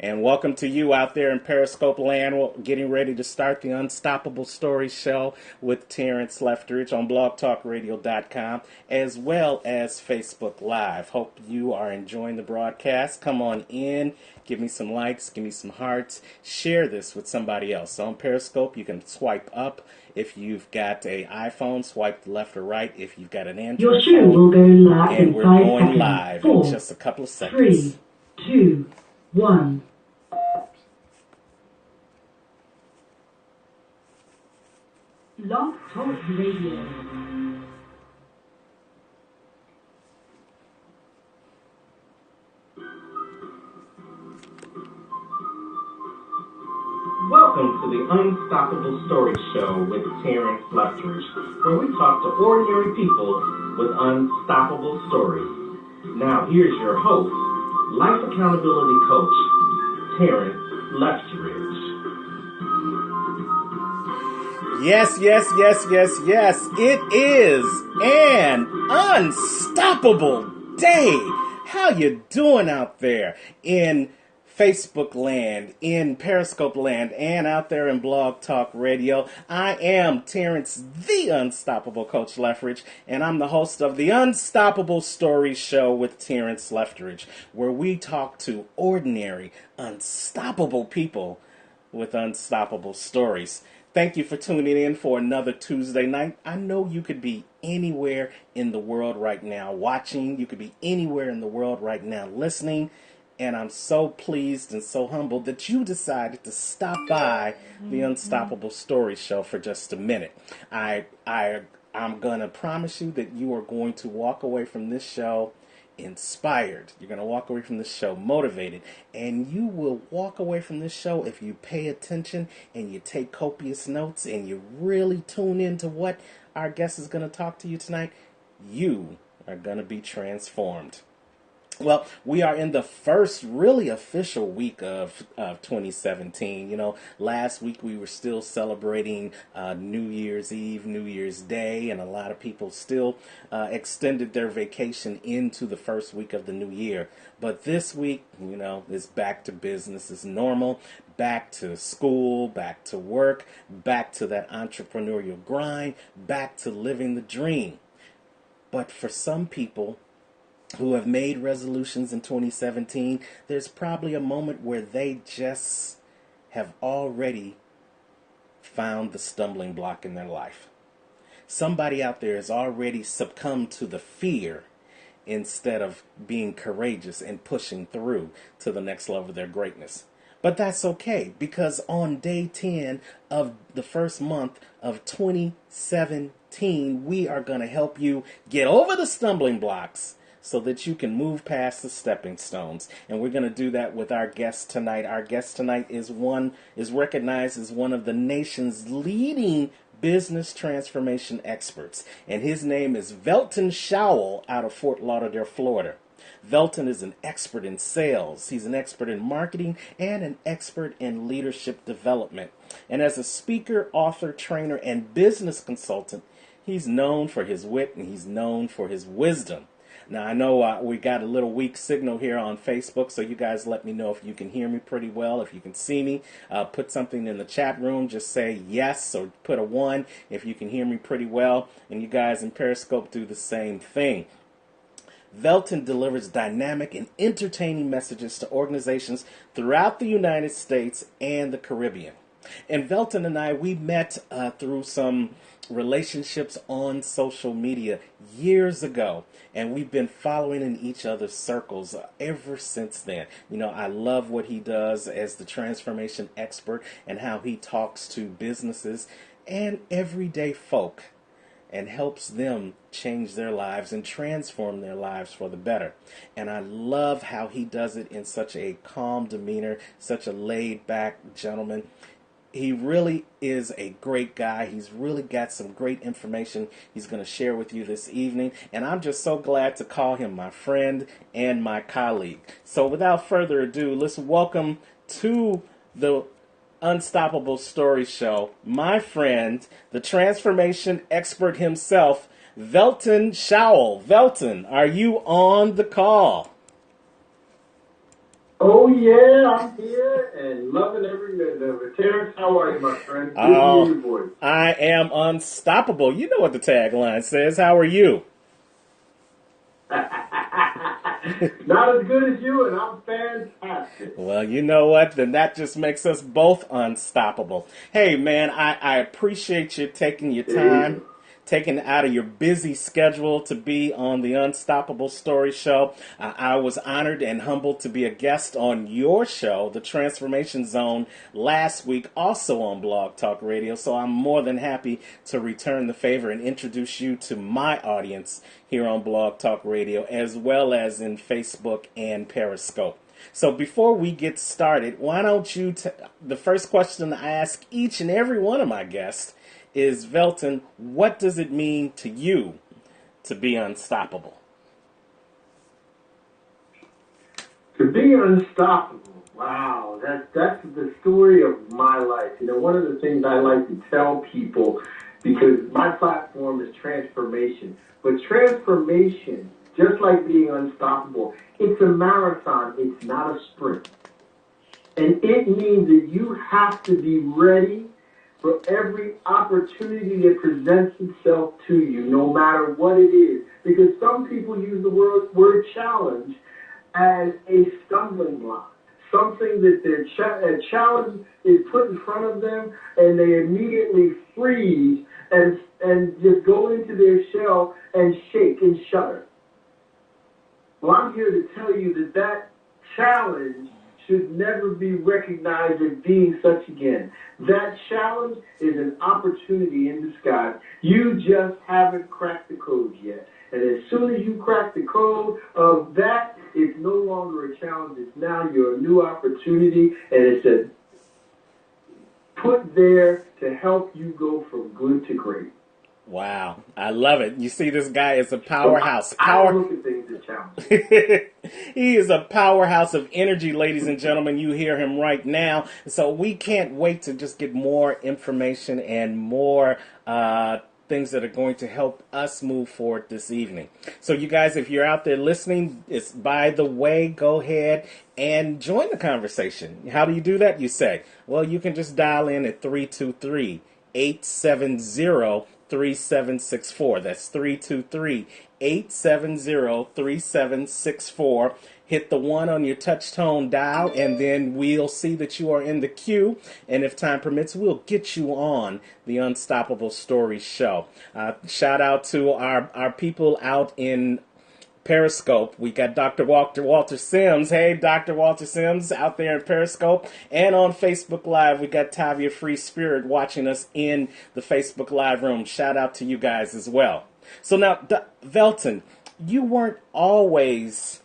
And welcome to you out there in Periscope land. We're getting ready to start the Unstoppable Stories show with Terrance Leftridge on blogtalkradio.com as well as Facebook Live. Hope you are enjoying the broadcast. Come on in, give me some likes, give me some hearts, share this with somebody else. So on Periscope, you can swipe up. If you've got an iPhone, swipe left or right. If you've got an Android Your show will go live and in we're 5 going seconds. live 4, in just a couple of seconds. 3, 2, 1. Blog Talk Radio. Welcome to the Unstoppable Story Show with Terrance Leftridge, where we talk to ordinary people with unstoppable stories. Now here's your host, life accountability coach, Terrance Leftridge. Yes. It is an unstoppable day. How you doing out there in Facebook land, in Periscope land, and out there in Blog Talk Radio? I am Terrance, the Unstoppable Coach Leftridge, and I'm the host of the Unstoppable Stories Show with Terrance Leftridge, where we talk to ordinary, unstoppable people with unstoppable stories. Thank you for tuning in for another Tuesday night. I know you could be anywhere in the world right now watching. You could be anywhere in the world right now listening. And I'm so pleased and so humbled that you decided to stop by the Unstoppable Story Show for just a minute. I'm going to promise you that you are going to walk away from this show inspired. You're going to walk away from this show motivated, and you will walk away from this show if you pay attention and you take copious notes and you really tune into what our guest is going to talk to you tonight. You are going to be transformed. Well, we are in the first really official week of 2017. You know, last week we were still celebrating New Year's Eve, New Year's Day, and a lot of people still extended their vacation into the first week of the new year. But this week, you know, is back to business as normal, back to school, back to work, back to that entrepreneurial grind, back to living the dream. But for some people who have made resolutions in 2017, there's probably a moment where they just have already found the stumbling block in their life. Somebody out there has already succumbed to the fear instead of being courageous and pushing through to the next level of their greatness. But that's okay, because on day 10 of the first month of 2017, we are going to help you get over the stumbling blocks so that you can move past the stepping stones. And we're going to do that with our guest tonight. Our guest tonight is recognized as one of the nation's leading business transformation experts. And his name is Velton Showell out of Fort Lauderdale, Florida. Velton is an expert in sales. He's an expert in marketing and an expert in leadership development. And as a speaker, author, trainer, and business consultant, he's known for his wit and he's known for his wisdom. Now, I know we got a little weak signal here on Facebook, so you guys let me know if you can hear me pretty well, if you can see me. Put something in the chat room. Just say yes or put a 1 if you can hear me pretty well. And you guys in Periscope do the same thing. Velton delivers dynamic and entertaining messages to organizations throughout the United States and the Caribbean. And Velton and I, we met through some relationships on social media years ago, and we've been following in each other's circles ever since then. You know, I love what he does as the transformation expert and how he talks to businesses and everyday folk and helps them change their lives and transform their lives for the better. And I love how he does it in such a calm demeanor, such a laid-back gentleman. He really is a great guy. He's really got some great information he's going to share with you this evening. And I'm just so glad to call him my friend and my colleague. So without further ado, let's welcome to the Unstoppable Story Show my friend, the transformation expert himself, Velton Showell. Velton, are you on the call? Oh yeah, I'm here and loving every minute of it. Terrance, how are you, my friend? Good to hear Oh, your voice. I am unstoppable. You know what the tagline says. How are you? Not as good as you, and I'm fantastic. Well, you know what? Then that just makes us both unstoppable. Hey, man, I appreciate you taking your There you time, go. taking out of your busy schedule to be on the Unstoppable Story Show. I was honored and humbled to be a guest on your show, The Transformation Zone, last week, also on Blog Talk Radio. So I'm more than happy to return the favor and introduce you to my audience here on Blog Talk Radio, as well as in Facebook and Periscope. So before we get started, why don't you, the first question I ask each and every one of my guests is, Velton, what does it mean to you to be unstoppable? To be unstoppable, wow, that's the story of my life. You know, one of the things I like to tell people, because my platform is transformation, but transformation, just like being unstoppable, it's a marathon, it's not a sprint. And it means that you have to be ready for every opportunity that presents itself to you, no matter what it is. Because some people use the word challenge as a stumbling block, something that a challenge is put in front of them, and they immediately freeze and just go into their shell and shake and shudder. Well, I'm here to tell you that challenge should never be recognized as being such again. That challenge is an opportunity in disguise. You just haven't cracked the code yet. And as soon as you crack the code of that, it's no longer a challenge. It's now your new opportunity, and it's put there to help you go from good to great. Wow, I love it. You see, this guy is a So powerhouse. I don't look at things as challenges. He is a powerhouse of energy, ladies and gentlemen. You hear him right now. So we can't wait to just get more information and more things that are going to help us move forward this evening. So you guys, if you're out there listening, it's by the way, go ahead and join the conversation. How do you do that? You say, well, you can just dial in at 323-870-3764. That's 323-870-3764. Hit the 1 on your touch tone dial, and then we'll see that you are in the queue. And if time permits, we'll get you on the Unstoppable Story Show. Shout out to our people out in Periscope. We got Dr. Walter Sims. Hey, Dr. Walter Sims out there in Periscope. And on Facebook Live, we got Tavia Free Spirit watching us in the Facebook Live room. Shout out to you guys as well. So now, Velton, you weren't always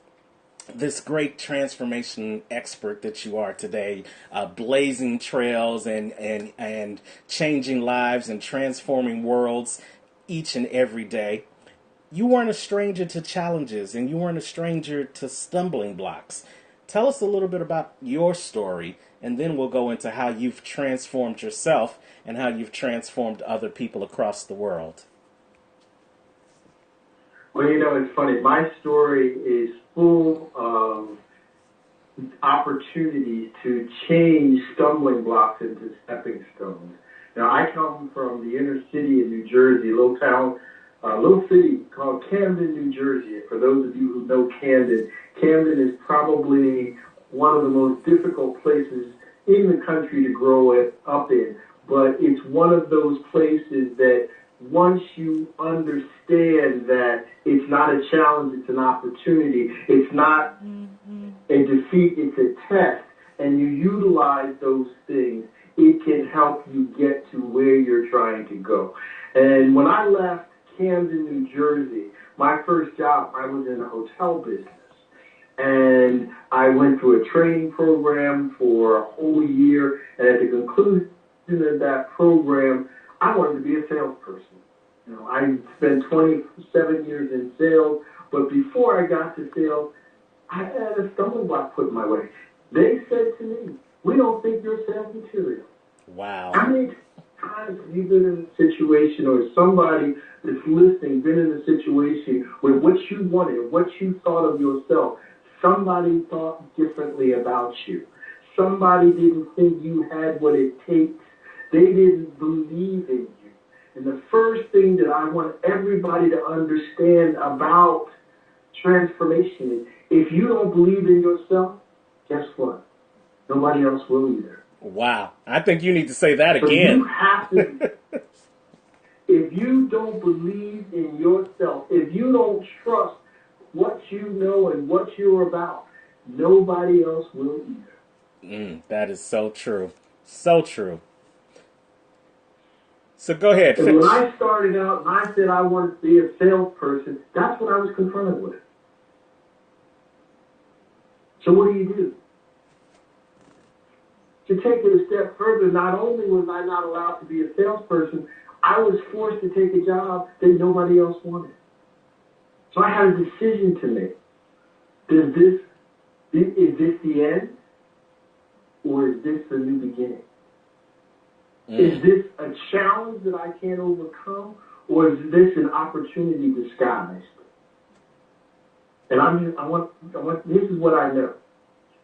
this great transformation expert that you are today, blazing trails and changing lives and transforming worlds each and every day. You weren't a stranger to challenges, and you weren't a stranger to stumbling blocks. Tell us a little bit about your story, and then we'll go into how you've transformed yourself and how you've transformed other people across the world. Well, you know, it's funny. My story is full of opportunities to change stumbling blocks into stepping stones. Now, I come from the inner city in New Jersey, little city called Camden, New Jersey. For those of you who know Camden, Camden is probably one of the most difficult places in the country to grow up in. But it's one of those places that once you understand that it's not a challenge, it's an opportunity, it's not a defeat, it's a test, and you utilize those things, it can help you get to where you're trying to go. And when I left Camden, New Jersey, my first job, I was in a hotel business. And I went through a training program for a whole year, and at the conclusion of that program, I wanted to be a salesperson. You know, I spent 27 years in sales, but before I got to sales, I had a stumbling block put in my way. They said to me, "We don't think you're sales material." Wow. How many times have you been in a situation, or somebody that's listening been in a situation where what you wanted, what you thought of yourself, Somebody thought differently about you. Somebody didn't think you had what it takes. They didn't believe in you. And the first thing that I want everybody to understand about transformation is if you don't believe in yourself, guess what? Nobody else will either. Wow. I think you need to say that So again. you have to, if you don't believe in yourself, if you don't trust what you know and what you're about, nobody else will either. That is so true. So true. So go ahead. And when I started out and I said I wanted to be a salesperson, that's what I was confronted with. So what do? To take it a step further, not only was I not allowed to be a salesperson, I was forced to take a job that nobody else wanted. So I had a decision to make. Is this the end? Or is this a new beginning? Is this a challenge that I can't overcome? Or is this an opportunity disguised? And this is what I know.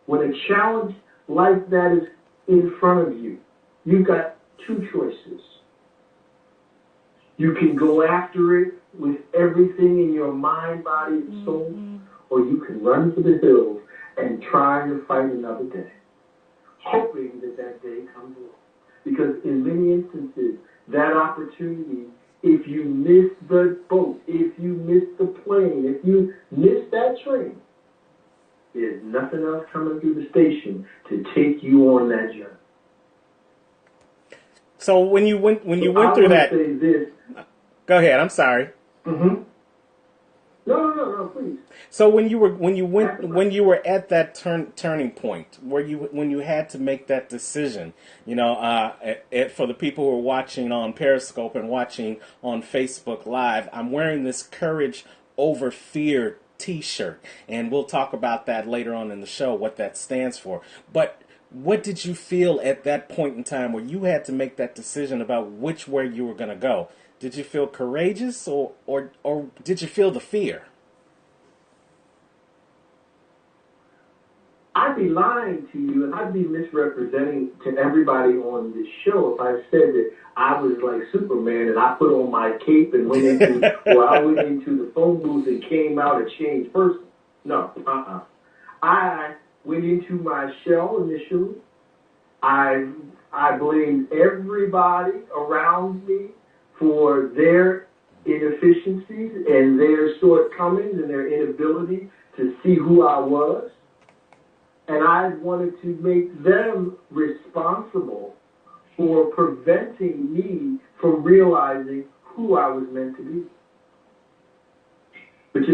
When a challenge like that is in front of you, you've got two choices. You can go after it with everything in your mind, body, and soul, or you can run for the hills and try to fight another day, hoping that that day comes along. Because in many instances, that opportunity, if you miss the boat, if you miss the plane, if you miss that train, there's nothing else coming through the station to take you on that journey. So when you went through that, say this. Go ahead. I'm sorry. Mm-hmm. No, please. So when you were at that turning point, when you had to make that decision, for the people who are watching on Periscope and watching on Facebook Live, I'm wearing this Courage Over Fear T-shirt, and we'll talk about that later on in the show, what that stands for. But what did you feel at that point in time where you had to make that decision about which way you were going to go? Did you feel courageous, or did you feel the fear? I'd be lying to you, and I'd be misrepresenting to everybody on this show if I said that I was like Superman and I put on my cape and went into, or I went into the phone booth and came out a changed person. No, I went into my shell initially. I blamed everybody around me for their inefficiencies and their shortcomings and their inability to see who I was. And I wanted to make them responsible for preventing me from realizing who I was meant to be. But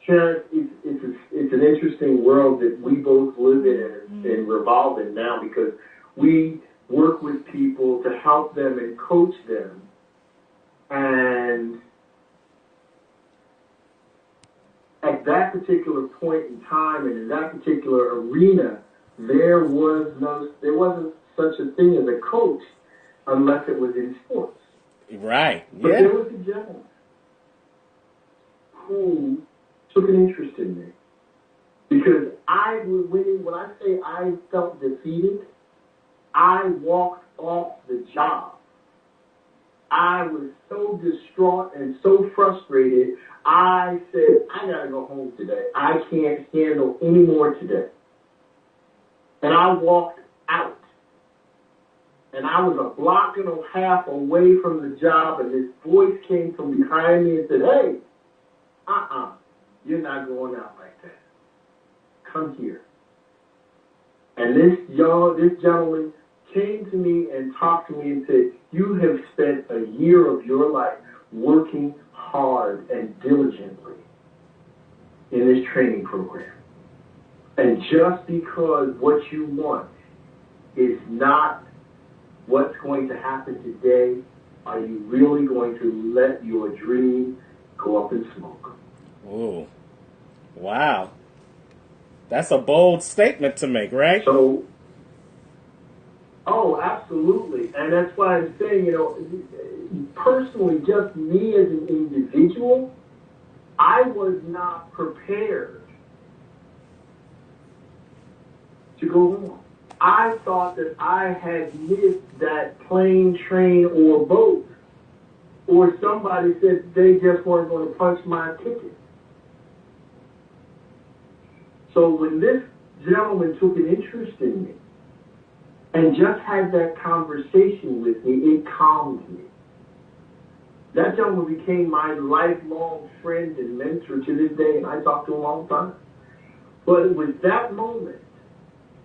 Terrance, it's an interesting world that we both live in and revolve in now, because we work with people to help them and coach them. And at that particular point in time and in that particular arena, there wasn't such a thing as a coach unless it was in sports. Right. Yeah. But there was a gentleman who took an interest in me, because when I say I felt defeated, I walked off the job. I was so distraught and so frustrated, I said, I gotta go home today. I can't handle any more today. And I walked out. And I was a block and a half away from the job, and this voice came from behind me and said, hey, you're not going out like that. Come here. And this gentleman came to me and talked to me and said, you have spent a year of your life working hard and diligently in this training program. And just because what you want is not what's going to happen today, are you really going to let your dream go up in smoke? Ooh. Wow. That's a bold statement to make, right? So, absolutely. And that's why I'm saying, personally, just me as an individual, I was not prepared to go on. I thought that I had missed that plane, train, or boat. Or somebody said they just weren't going to punch my ticket. So when this gentleman took an interest in me and just had that conversation with me, it calmed me. That gentleman became my lifelong friend and mentor to this day, and I talk to him all the time. But it was that moment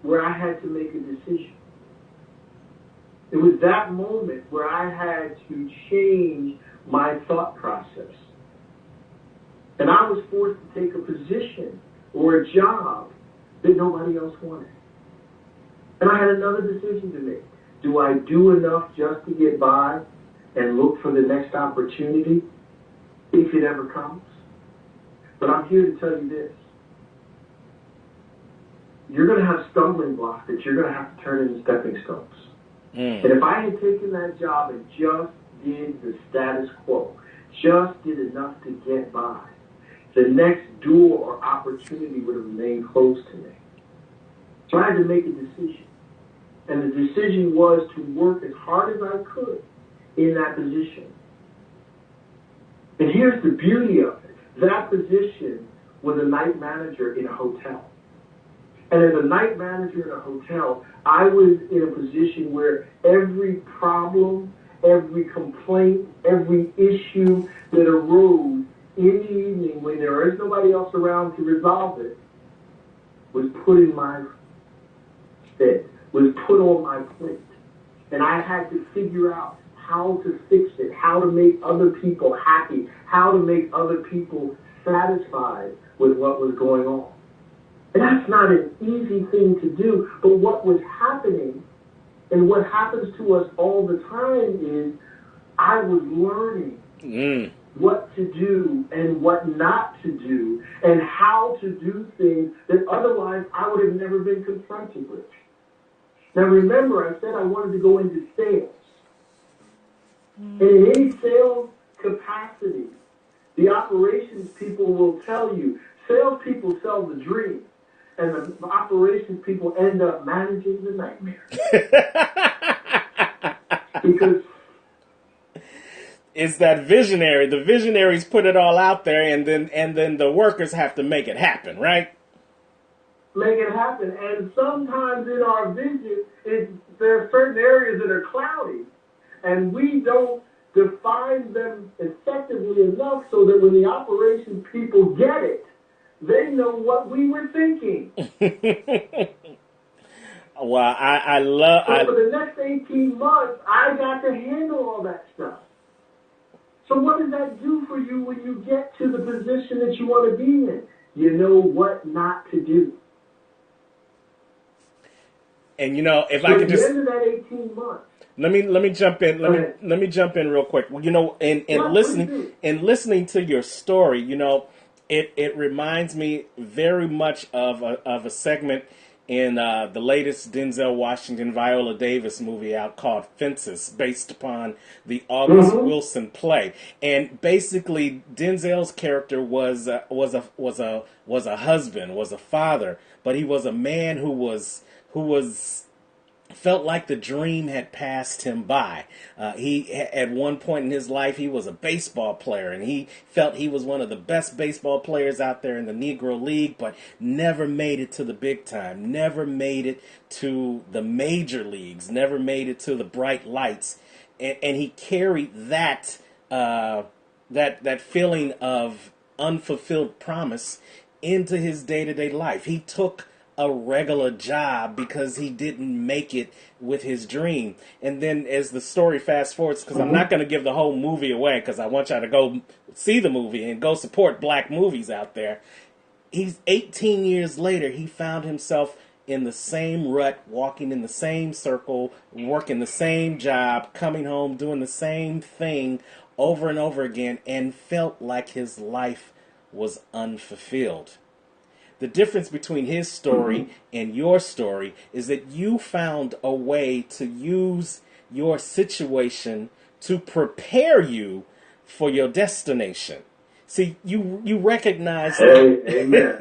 where I had to make a decision. It was that moment where I had to change my thought process. And I was forced to take a position or a job that nobody else wanted. And I had another decision to make. Do I do enough just to get by and look for the next opportunity if it ever comes? But I'm here to tell you this. You're going to have stumbling blocks that you're going to have to turn into stepping stones. And if I had taken that job and just did the status quo, just did enough to get by, the next door or opportunity would have remained closed to me. So I had to make a decision. And the decision was to work as hard as I could in that position. And here's the beauty of it. That position was a night manager in a hotel. And as a night manager in a hotel, I was in a position where every problem, every complaint, every issue that arose in the evening when there is nobody else around to resolve it was put in my stead, was put on my plate. And I had to figure out how to fix it, how to make other people happy, how to make other people satisfied with what was going on. And that's not an easy thing to do, but what was happening and what happens to us all the time is I was learning what to do and what not to do and how to do things that otherwise I would have never been confronted with. Now remember, I said I wanted to go into sales. And in any sales capacity, the operations people will tell you, salespeople sell the dream. And the operations people end up managing the nightmare. Because it's that visionary. The visionaries put it all out there, and then the workers have to make it happen, right? Make it happen. And sometimes in our vision, there are certain areas that are cloudy, and we don't define them effectively enough so that when the operations people get it, they know what we were thinking. Well, I love... So for the next 18 months, I got to handle all that stuff. So what does that do for you when you get to the position that you want to be in? You know what not to do. And, if so I could just... at the end of that 18 months... Let me jump in. Let me jump in real quick. Well, in listening to your story, it reminds me very much of a segment in the latest Denzel Washington, Viola Davis movie out called Fences, based upon the August Wilson play. And basically, Denzel's character was a husband, was a father, but he was a man who was felt like the dream had passed him by. He, at one point in his life, he was a baseball player, and he felt he was one of the best baseball players out there in the Negro League, but never made it to the big time, never made it to the major leagues, never made it to the bright lights. And he carried that feeling of unfulfilled promise into his day-to-day life. He took a regular job because he didn't make it with his dream. And then as the story fast forwards, because I'm not going to give the whole movie away because I want y'all to go see the movie and go support black movies out there. He's 18 years later, he found himself in the same rut, walking in the same circle, working the same job, coming home, doing the same thing over and over again, and felt like his life was unfulfilled. The difference between his story and your story is that you found a way to use your situation to prepare you for your destination. See, you recognize Amen.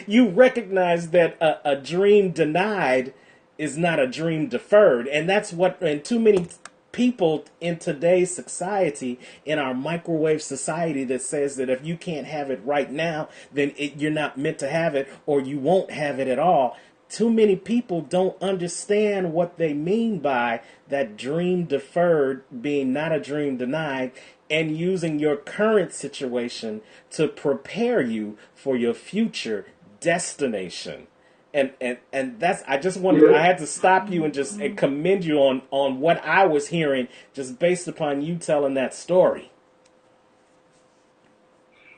you recognize that a dream denied is not a dream deferred, and that's what. And too many people in today's society, in our microwave society, that says that if you can't have it right now, then you're not meant to have it, or you won't have it at all. Too many people don't understand what they mean by that dream deferred being not a dream denied, and using your current situation to prepare you for your future destination. And that's, I just wanted, I had to stop you and just commend you on what I was hearing just based upon you telling that story.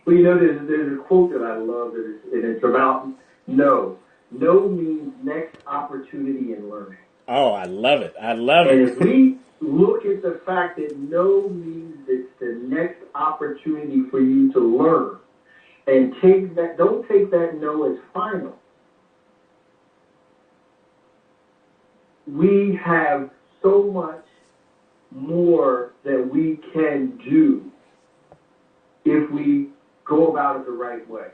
Well, there's a quote that I love, and it's about no. No means next opportunity in learning. Oh, I love it. I love and it. And if we look at the fact that no means it's the next opportunity for you to learn, and don't take that no as final. We have so much more that we can do if we go about it the right way.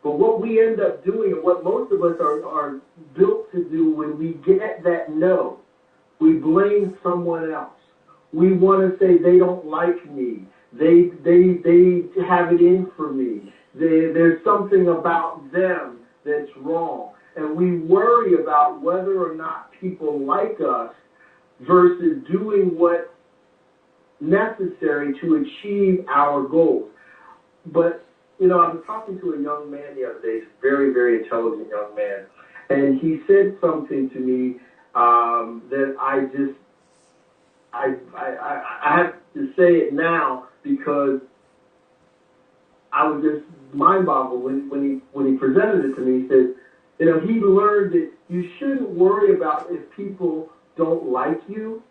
But what we end up doing, and what most of us are built to do when we get that no, we blame someone else. We want to say they don't like me. They have it in for me. There's something about them that's wrong. And we worry about whether or not people like us versus doing what's necessary to achieve our goals. But I was talking to a young man the other day, a very, very intelligent young man, and he said something to me that I have to say it now because I was just mind-boggled when he presented it to me. He said, he learned that you shouldn't worry about if people don't like you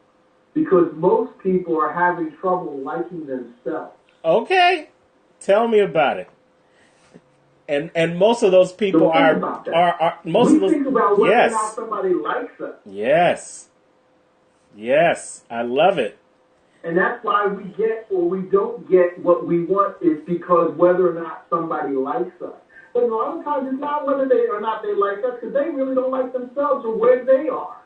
because most people are having trouble liking themselves. Okay, tell me about it. And most of those people so are most we of those. Think about whether yes. or not somebody likes us. Yes, I love it. And that's why we get or we don't get what we want is because whether or not somebody likes us. But a lot of times it's not whether they or not they like us because they really don't like themselves or where they are.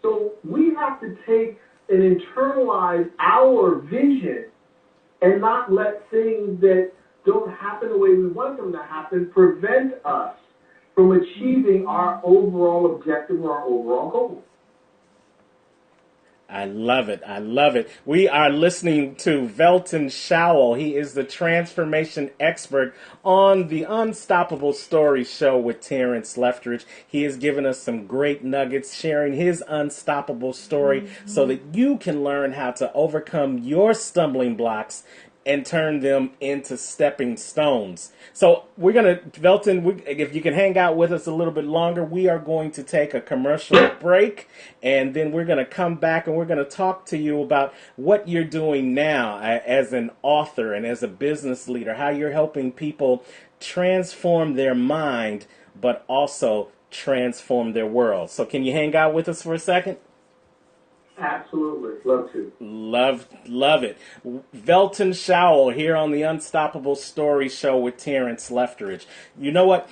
So we have to take and internalize our vision and not let things that don't happen the way we want them to happen prevent us from achieving our overall objective or our overall goal. I love it. I love it. We are listening to Velton Showell. He is the transformation expert on the Unstoppable Story Show with Terrance Leftridge. He has given us some great nuggets, sharing his unstoppable story so that you can learn how to overcome your stumbling blocks and turn them into stepping stones. So we're going to, Velton, if you can hang out with us a little bit longer, we are going to take a commercial break, and then we're going to come back and we're going to talk to you about what you're doing now as an author and as a business leader, how you're helping people transform their mind, but also transform their world. So can you hang out with us for a second? Absolutely. Love to. Love it. Velton Showell here on the Unstoppable Story Show with Terrance Leftridge. You know what?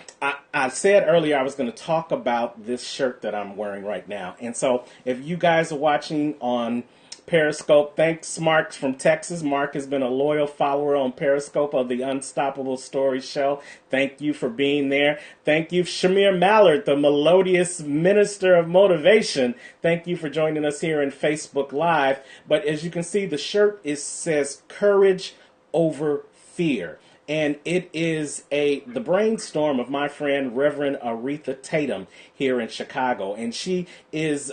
I said earlier I was going to talk about this shirt that I'm wearing right now. And so if you guys are watching on Periscope, thanks Mark from Texas. Mark has been a loyal follower on Periscope of the Unstoppable Story Show. Thank you for being there. Thank you, Shamir Mallard, the melodious minister of motivation. Thank you for joining us here in Facebook Live. But as you can see, the shirt says courage over fear. And it is the brainstorm of my friend Reverend Aretha Tatum here in Chicago. And she is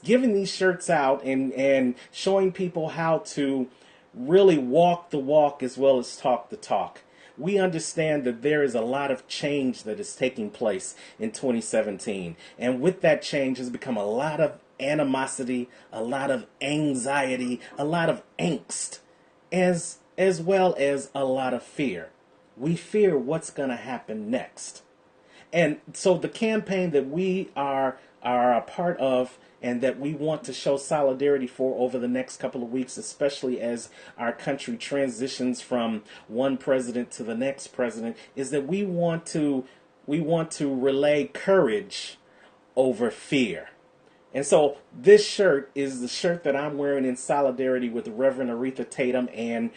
giving these shirts out and showing people how to really walk the walk as well as talk the talk. We understand that there is a lot of change that is taking place in 2017. And with that change has become a lot of animosity, a lot of anxiety, a lot of angst, as well as a lot of fear. We fear what's going to happen next. And so the campaign that we are are a part of and that we want to show solidarity for over the next couple of weeks, especially as our country transitions from one president to the next president, is that we want to relay courage over fear. And so this shirt is the shirt that I'm wearing in solidarity with Reverend Aretha Tatum and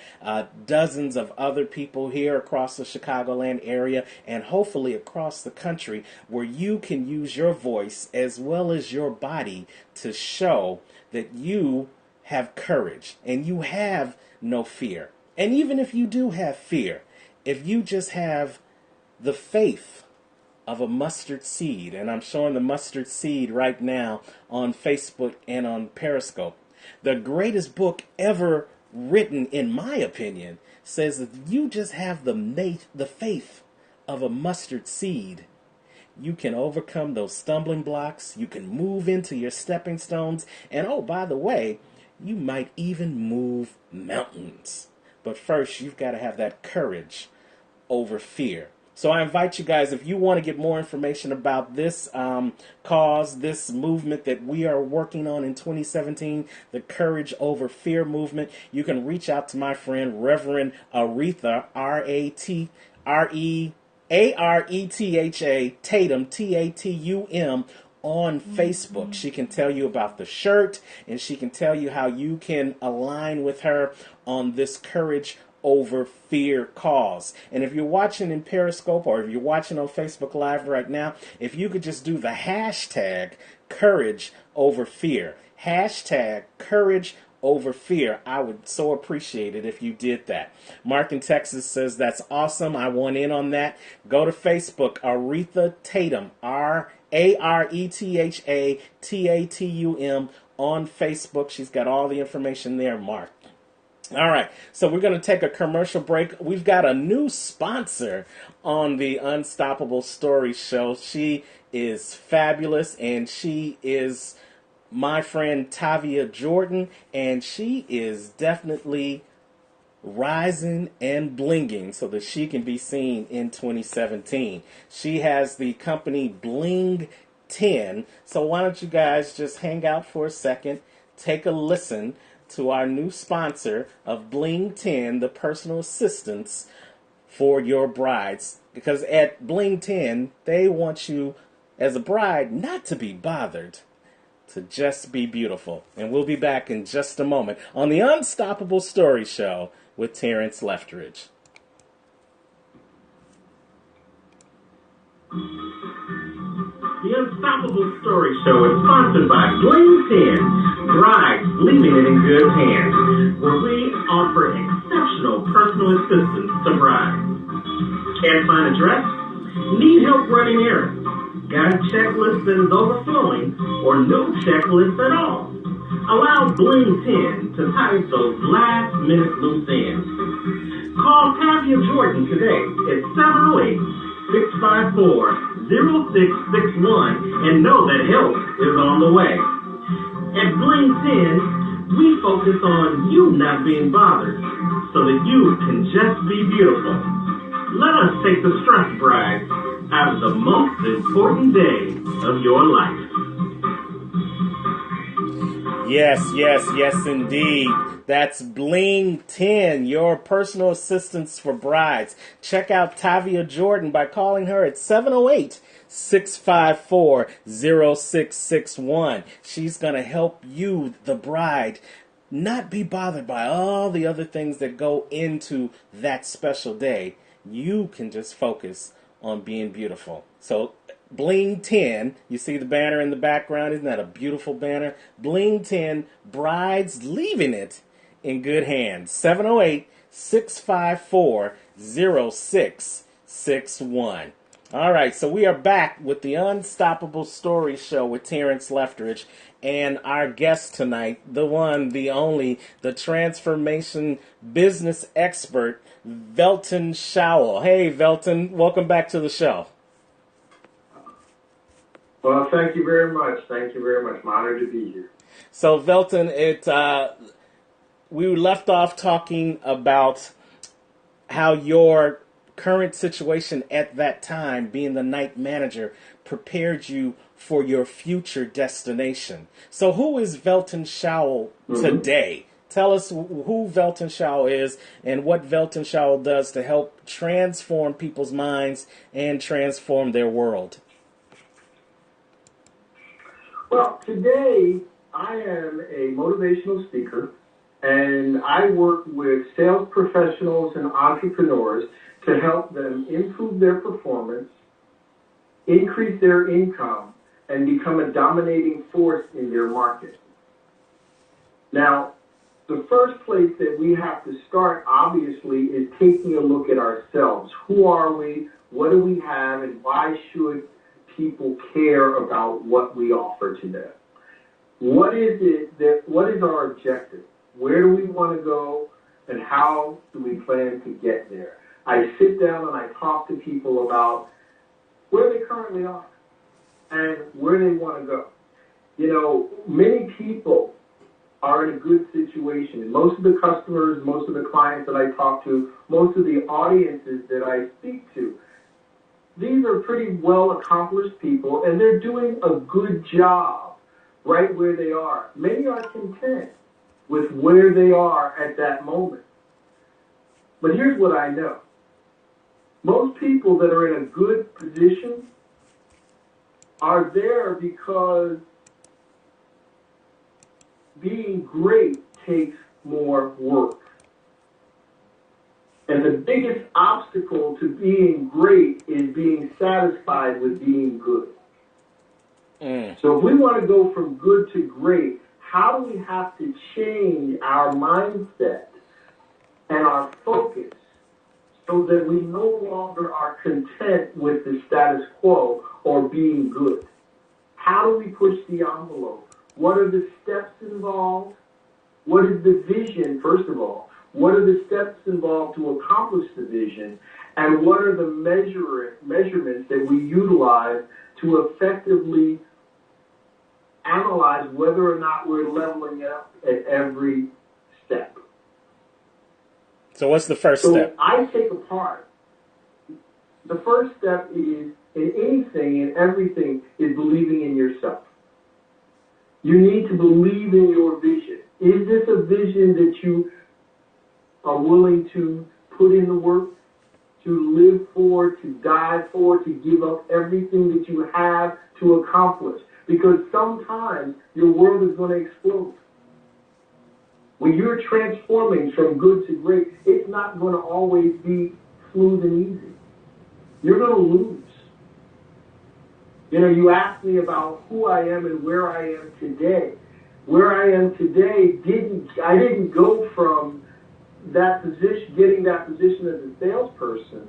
dozens of other people here across the Chicagoland area and hopefully across the country, where you can use your voice as well as your body to show that you have courage and you have no fear. And even if you do have fear, if you just have the faith of a mustard seed, and I'm showing the mustard seed right now on Facebook and on Periscope. The greatest book ever written, in my opinion, says that you just have the faith of a mustard seed. You can overcome those stumbling blocks, you can move into your stepping stones, and oh, by the way, you might even move mountains. But first, you've got to have that courage over fear. So I invite you guys, if you want to get more information about this cause, this movement that we are working on in 2017, the Courage Over Fear movement, you can reach out to my friend Reverend Aretha, Aretha Tatum, Tatum, on Facebook. She can tell you about the shirt, and she can tell you how you can align with her on this Courage Over Fear cause. And if you're watching in Periscope or if you're watching on Facebook Live right now, if you could just do the hashtag Courage Over Fear, hashtag Courage Over Fear, I would so appreciate it if you did that. Mark in Texas says, that's awesome. I want in on that. Go to Facebook, Aretha Tatum, Aretha Tatum on Facebook. She's got all the information there, Mark. All right, so we're going to take a commercial break. We've got a new sponsor on the Unstoppable Story Show. She is fabulous, and she is my friend Tavia Jordan, and she is definitely rising and blinging so that she can be seen in 2017. She has the company Bling 10, so why don't you guys just hang out for a second, take a listen to our new sponsor of Bling 10, the personal assistants for your brides. Because at Bling 10, they want you as a bride not to be bothered, to just be beautiful. And we'll be back in just a moment on the Unstoppable Story Show with Terrance Leftridge. The Unstoppable Story Show is sponsored by Bling 10, brides leaving it in good hands, where we offer exceptional personal assistance to brides. Can't find a dress? Need help running errands? Got a checklist that is overflowing, or no checklist at all? Allow Bling 10 to tighten those last-minute loose ends. Call Tavia Jordan today at 708-654-0661 and know that help is on the way. At Bling 10, we focus on you not being bothered so that you can just be beautiful. Let us take the stress, bride, out of the most important day of your life. Yes, indeed. That's Bling 10, your personal assistance for brides. Check out Tavia Jordan by calling her at 708-654-0661. She's going to help you, the bride, not be bothered by all the other things that go into that special day. You can just focus on being beautiful. So Bling 10, you see the banner in the background? Isn't that a beautiful banner? Bling 10, brides leaving it in good hands. 708-654-0661. All right, so we are back with the Unstoppable Story Show with Terrance Leftridge and our guest tonight, the one, the only, the transformation business expert, Velton Showell. Hey, Velton, welcome back to the show. Well, thank you very much. Thank you very much. I'm honored to be here. So, Velton, we left off talking about how your current situation at that time, being the night manager, prepared you for your future destination. So who is Velton Showell today? Tell us who Velton Showell is and what Velton Showell does to help transform people's minds and transform their world. Well, today I am a motivational speaker, and I work with sales professionals and entrepreneurs to help them improve their performance, increase their income, and become a dominating force in their market. Now, the first place that we have to start, obviously, is taking a look at ourselves. Who are we? What do we have? And why should people care about what we offer to them? What is our objective? Where do we want to go? And how do we plan to get there? I sit down and I talk to people about where they currently are and where they want to go. You know, many people are in a good situation. And most of the customers, most of the clients that I talk to, most of the audiences that I speak to, these are pretty well accomplished people, and they're doing a good job right where they are. Many are content with where they are at that moment. But here's what I know. Most people that are in a good position are there because being great takes more work. And the biggest obstacle to being great is being satisfied with being good. So if we want to go from good to great, how do we have to change our mindset and our focus so that we no longer are content with the status quo or being good? How do we push the envelope? What are the steps involved? What is the vision, first of all? What are the steps involved to accomplish the vision? And what are the measurements that we utilize to effectively analyze whether or not we're leveling up at every step? So what's the first step? I take apart. The first step is, in anything and everything, is believing in yourself. You need to believe in your vision. Is this a vision that you are willing to put in the work, to live for, to die for, to give up everything that you have to accomplish? Because sometimes your world is going to explode. When you're transforming from good to great, it's not going to always be smooth and easy. You're going to lose. You know, you asked me about who I am and where I am today. Where I am today, I didn't go from that position, getting that position as a salesperson,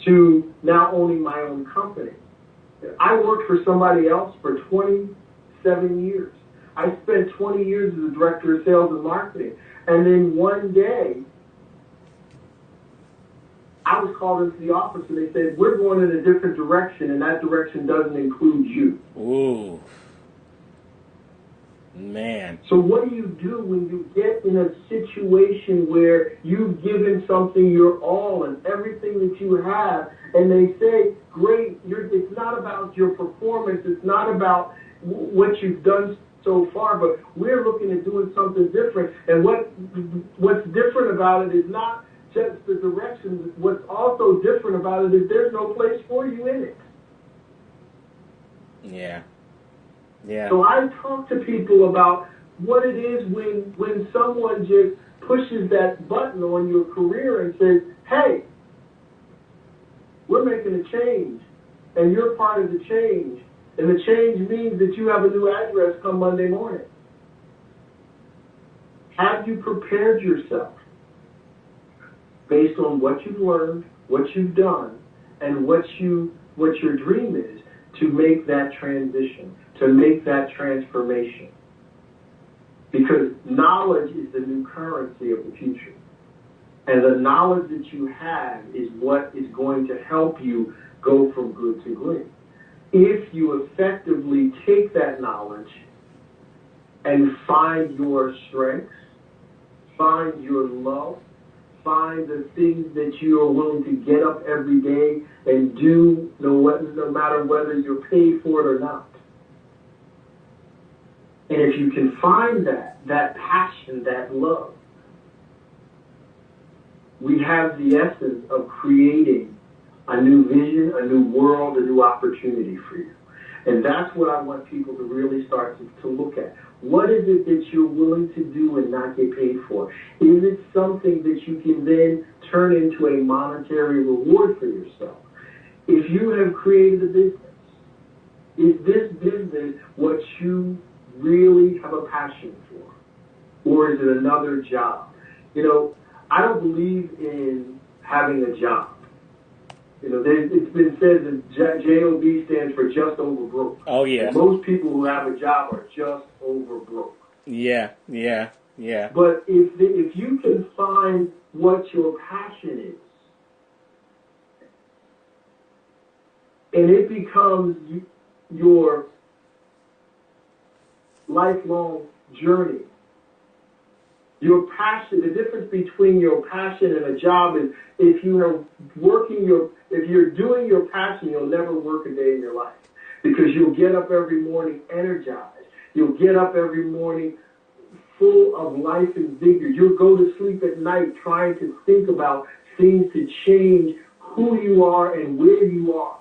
to now owning my own company. I worked for somebody else for 27 years. I spent 20 years as a director of sales and marketing. And then one day, I was called into the office and they said, we're going in a different direction, and that direction doesn't include you. Ooh. Man. So what do you do when you get in a situation where you've given something your all and everything that you have, and they say, great, it's not about your performance, it's not about what you've done so far, but we're looking at doing something different. And what's different about it is not just the direction. What's also different about it is there's no place for you in it. Yeah. Yeah. So I talk to people about what it is when someone just pushes that button on your career and says, hey, we're making a change, and you're part of the change. And the change means that you have a new address come Monday morning. Have you prepared yourself based on what you've learned, what you've done, and what your dream is to make that transition, to make that transformation? Because knowledge is the new currency of the future. And the knowledge that you have is what is going to help you go from good to great. If you effectively take that knowledge and find your strengths, find your love, find the things that you are willing to get up every day and do, no matter whether you're paid for it or not. And if you can find that passion, that love, we have the essence of creating a new vision, a new world, a new opportunity for you. And that's what I want people to really start to look at. What is it that you're willing to do and not get paid for? Is it something that you can then turn into a monetary reward for yourself? If you have created a business, is this business what you really have a passion for? Or is it another job? I don't believe in having a job. It's been said that JOB stands for just over broke. Oh, yeah. And most people who have a job are just over broke. Yeah. But if you can find what your passion is, and it becomes your lifelong journey, your passion, the difference between your passion and a job is if you're doing your passion, you'll never work a day in your life because you'll get up every morning energized. You'll get up every morning full of life and vigor. You'll go to sleep at night trying to think about things to change who you are and where you are.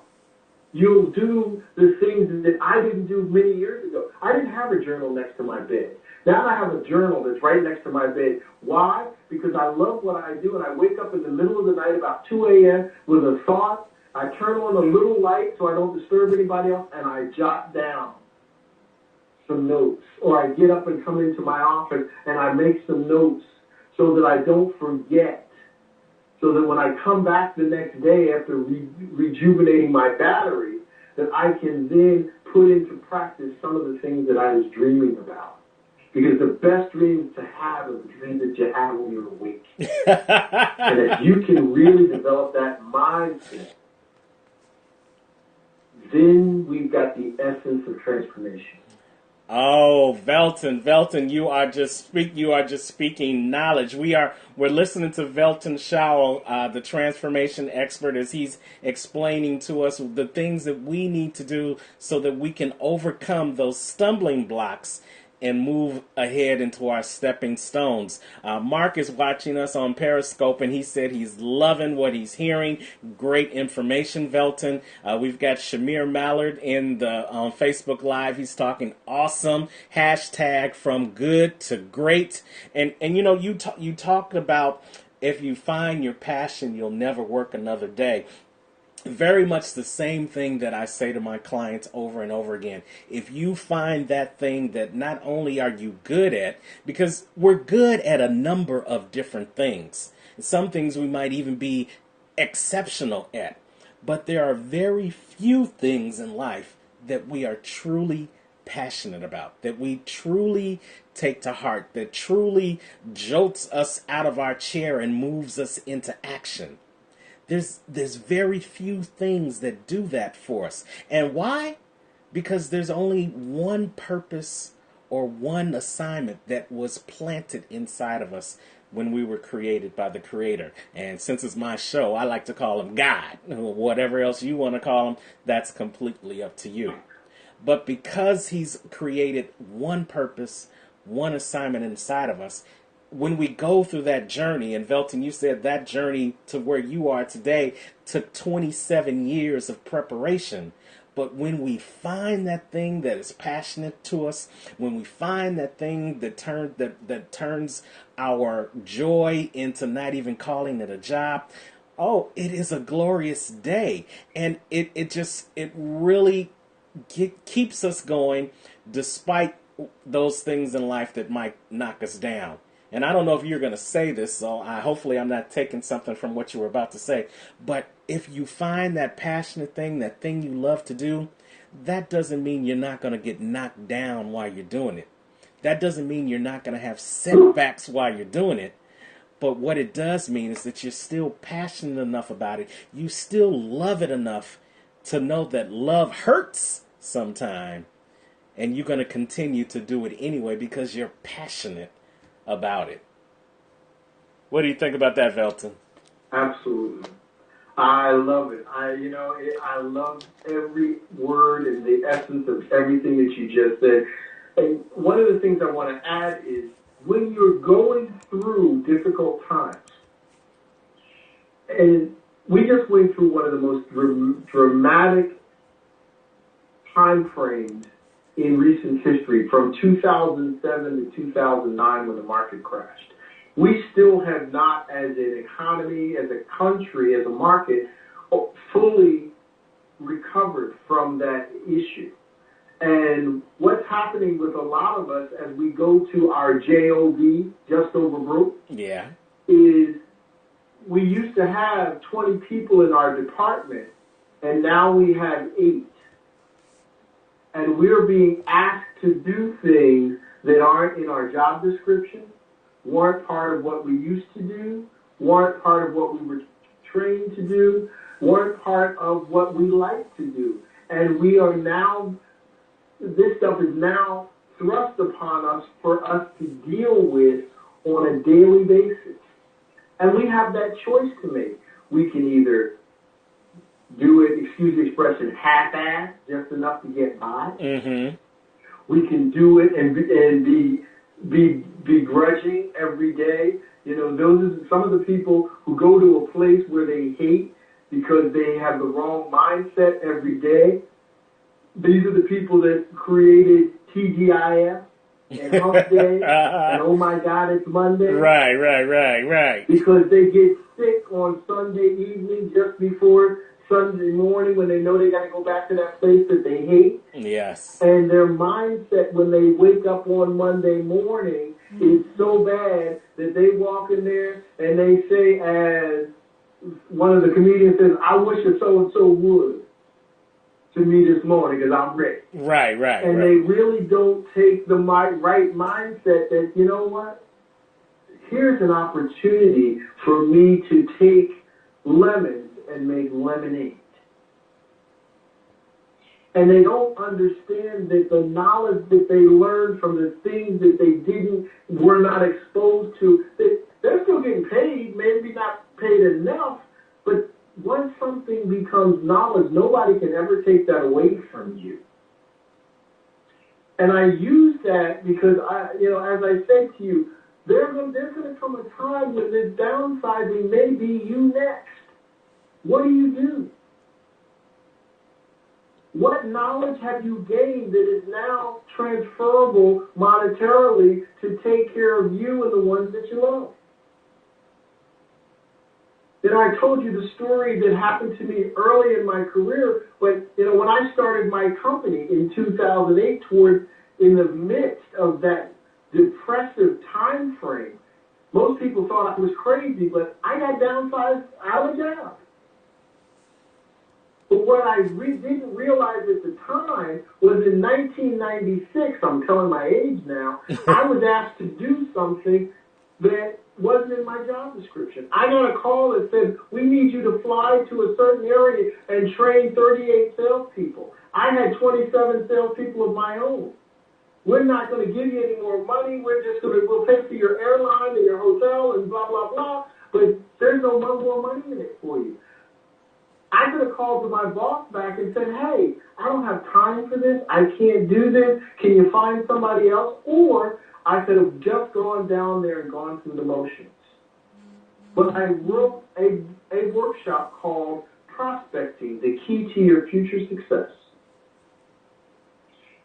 You'll do the things that I didn't do many years ago. I didn't have a journal next to my bed. Now I have a journal that's right next to my bed. Why? Because I love what I do, and I wake up in the middle of the night about 2 a.m. with a thought. I turn on a little light so I don't disturb anybody else, and I jot down some notes. Or I get up and come into my office, and I make some notes so that I don't forget. So that when I come back the next day after rejuvenating my battery, that I can then put into practice some of the things that I was dreaming about. Because the best dreams to have are the dreams that you have when you're awake. And if you can really develop that mindset, then we've got the essence of transformation. Oh, Velton, you are just speaking knowledge. We're listening to Velton Showell, the transformation expert, as he's explaining to us the things that we need to do so that we can overcome those stumbling blocks and move ahead into our stepping stones. Mark is watching us on Periscope, and he said he's loving what he's hearing. Great information, Velton. We've got Shamir Mallard on Facebook Live. He's talking awesome. Hashtag from good to great. And you talked about if you find your passion, you'll never work another day. Very much the same thing that I say to my clients over and over again. If you find that thing that not only are you good at, because we're good at a number of different things. Some things we might even be exceptional at. But there are very few things in life that we are truly passionate about, that we truly take to heart, that truly jolts us out of our chair and moves us into action. There's very few things that do that for us. And why? Because there's only one purpose or one assignment that was planted inside of us when we were created by the Creator. And since it's my show, I like to call him God. Whatever else you want to call him, that's completely up to you. But because he's created one purpose, one assignment inside of us, when we go through that journey, and Velton, you said that journey to where you are today took 27 years of preparation. But when we find that thing that is passionate to us, when we find that thing that turns our joy into not even calling it a job, oh, it is a glorious day. And it really keeps us going despite those things in life that might knock us down. And I don't know if you're going to say this, so hopefully I'm not taking something from what you were about to say. But if you find that passionate thing, that thing you love to do, that doesn't mean you're not going to get knocked down while you're doing it. That doesn't mean you're not going to have setbacks while you're doing it. But what it does mean is that you're still passionate enough about it. You still love it enough to know that love hurts sometime. And you're going to continue to do it anyway because you're passionate about it. What do you think about that, Velton? Absolutely. I love it. I love every word and the essence of everything that you just said. And one of the things I want to add is when you're going through difficult times, and we just went through one of the most dramatic time frames in recent history, from 2007 to 2009 when the market crashed. We still have not, as an economy, as a country, as a market, fully recovered from that issue. And what's happening with a lot of us as we go to our JOB, just over broke, Yeah. is we used to have 20 people in our department, and now we have 8. And we're being asked to do things that aren't in our job description, weren't part of what we used to do, weren't part of what we were trained to do, weren't part of what we like to do. And we are now, this stuff is now thrust upon us for us to deal with on a daily basis. And we have that choice to make. We can either do it, excuse the expression, half-assed, just enough to get by. Mm-hmm. We can do it and be begrudging every day. You know, those are some of the people who go to a place where they hate because they have the wrong mindset every day. These are the people that created TGIF and Hump Day and oh my God, it's Monday. Right. Because they get sick on Sunday evening just before Sunday morning when they know they got to go back to that place that they hate. Yes. And their mindset when they wake up on Monday morning is so bad that they walk in there and they say, as one of the comedians says, I wish a so-and-so would to me this morning because I'm ready. Right. And they really don't take the right mindset that, you know what? Here's an opportunity for me to take lemons and make lemonade. And they don't understand that the knowledge that they learned from the things that they were not exposed to, they're still getting paid, maybe not paid enough, but once something becomes knowledge, nobody can ever take that away from you. And I use that because, as I said to you, there's going to come a time when this downsizing may be you next. What do? What knowledge have you gained that is now transferable monetarily to take care of you and the ones that you love? Then I told you the story that happened to me early in my career when I started my company in 2008, in the midst of that depressive time frame. Most people thought I was crazy, but I got downsized out of a job. But what I didn't realize at the time was in 1996, I'm telling my age now, I was asked to do something that wasn't in my job description. I got a call that said, we need you to fly to a certain area and train 38 salespeople. I had 27 salespeople of my own. We're not going to give you any more money. We'll pay for your airline and your hotel and blah, blah, blah. But there's no more money in it for you. I could have called to my boss back and said, hey, I don't have time for this. I can't do this. Can you find somebody else? Or I could have just gone down there and gone through the motions. But I wrote a workshop called Prospecting, the Key to Your Future Success.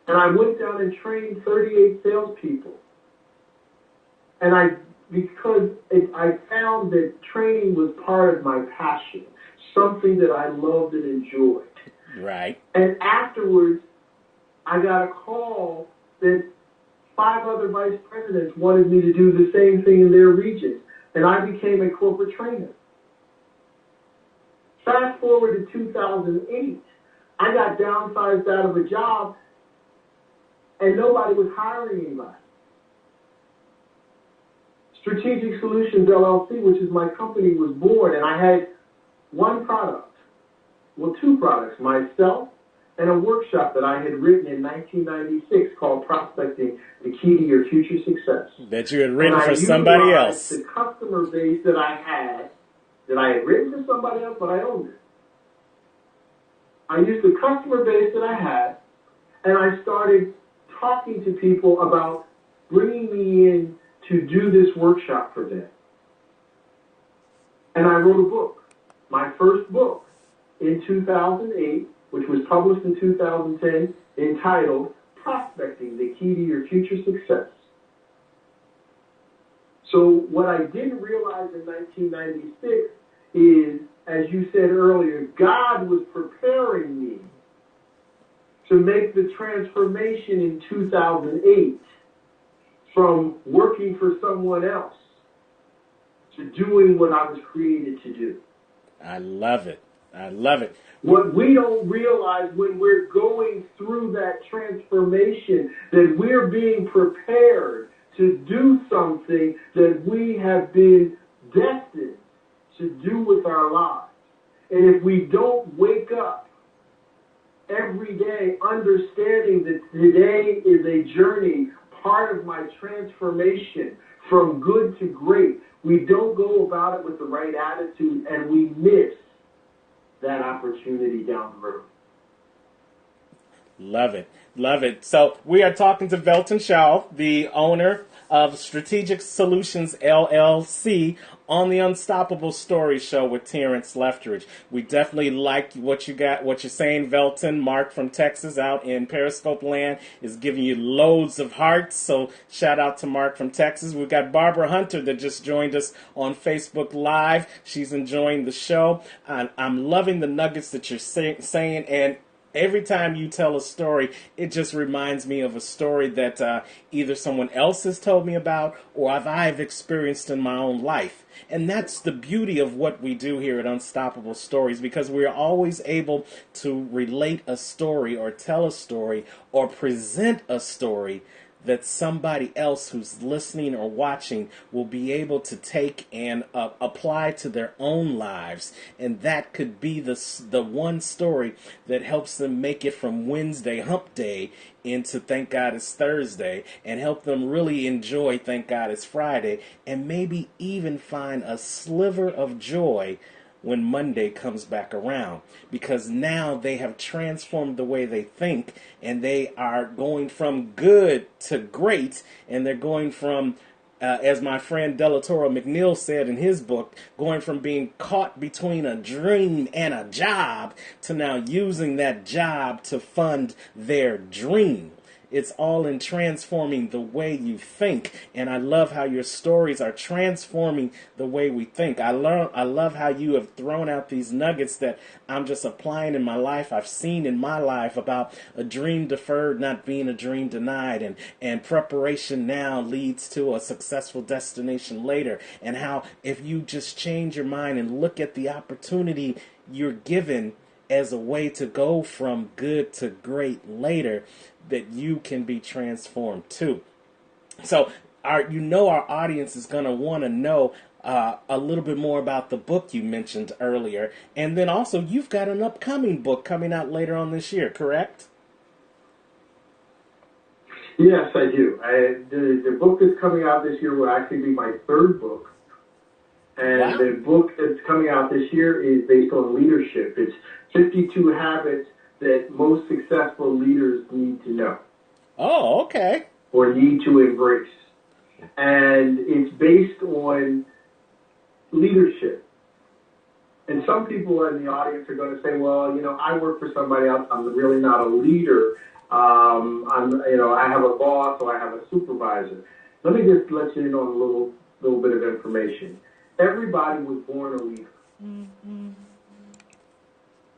And I went down and trained 38 salespeople. And I found that training was part of my passion, something that I loved and enjoyed. Right. And afterwards, I got a call that 5 other vice presidents wanted me to do the same thing in their region. And I became a corporate trainer. Fast forward to 2008, I got downsized out of a job and nobody was hiring anybody. Strategic Solutions LLC, which is my company, was born, and I had one product. Well, 2 products, myself and a workshop that I had written in 1996 called Prospecting, the Key to Your Future Success. That you had written for somebody else. The customer base that I had written for somebody else, but I owned it. I used the customer base that I had, and I started talking to people about bringing me in to do this workshop for them. And I wrote a book, my first book, in 2008, which was published in 2010, entitled Prospecting, the Key to Your Future Success. So what I didn't realize in 1996 is, as you said earlier, God was preparing me to make the transformation in 2008 from working for someone else to doing what I was created to do. I love it. I love it. What we don't realize when we're going through that transformation, that we're being prepared to do something that we have been destined to do with our lives. And if we don't wake up every day understanding that today is a journey, part of my transformation from good to great, we don't go about it with the right attitude, and we miss that opportunity down the road. Love it. Love it. So we are talking to Velton Showell, the owner of Strategic Solutions LLC, on the Unstoppable Story Show with Terrance Leftridge. We definitely like what you're saying, Velton. Mark from Texas out in Periscope land is giving you loads of hearts. So shout out to Mark from Texas. We've got Barbara Hunter that just joined us on Facebook Live. She's enjoying the show. I'm loving the nuggets that you're saying, and every time you tell a story, it just reminds me of a story that either someone else has told me about or I've experienced in my own life. And that's the beauty of what we do here at Unstoppable Stories, because we're always able to relate a story or tell a story or present a story that somebody else who's listening or watching will be able to take and apply to their own lives. And that could be the one story that helps them make it from Wednesday hump day into Thank God It's Thursday, and help them really enjoy Thank God It's Friday, and maybe even find a sliver of joy when Monday comes back around, because now they have transformed the way they think, and they are going from good to great, and they're going from, as my friend Delatoro McNeil said in his book, going from being caught between a dream and a job to now using that job to fund their dream. It's all in transforming the way you think. And I love how your stories are transforming the way we think. I love how you have thrown out these nuggets that I'm just applying in my life. I've seen in my life about a dream deferred not being a dream denied, and preparation now leads to a successful destination later. And how if you just change your mind and look at the opportunity you're given as a way to go from good to great later, that you can be transformed too. So our audience is going to want to know a little bit more about the book you mentioned earlier. And then also, you've got an upcoming book coming out later on this year, correct? Yes, I do. The book that's coming out this year will actually be my third book. And wow. The book that's coming out this year is based on leadership. It's 52 habits that most successful leaders need to know. Oh, okay. Or need to embrace. And it's based on leadership. And some people in the audience are going to say, well, I work for somebody else. I'm really not a leader. I have a boss or I have a supervisor. Let me just let you in on a little bit of information. Everybody was born a leader. Mm-hmm.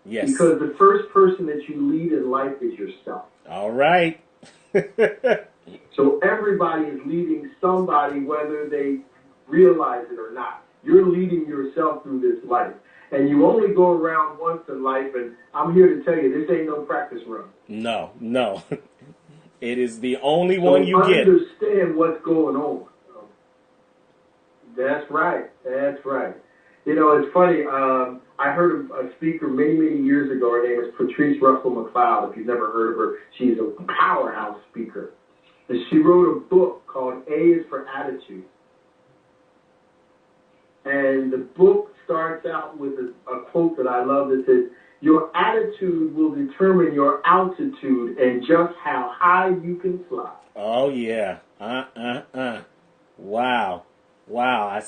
Yes. Because the first person that you lead in life is yourself. All right. So everybody is leading somebody, whether they realize it or not. You're leading yourself through this life. And you only go around once in life, and I'm here to tell you, this ain't no practice run. No. It is the only one you get. Understand what's going on. That's right. You know, it's funny. I heard a speaker many, many years ago. Her name is Patrice Russell McLeod. If you've never heard of her, she's a powerhouse speaker. And she wrote a book called A is for Attitude. And the book starts out with a quote that I love that says, "Your attitude will determine your altitude and just how high you can fly." Oh, yeah. Wow. Wow,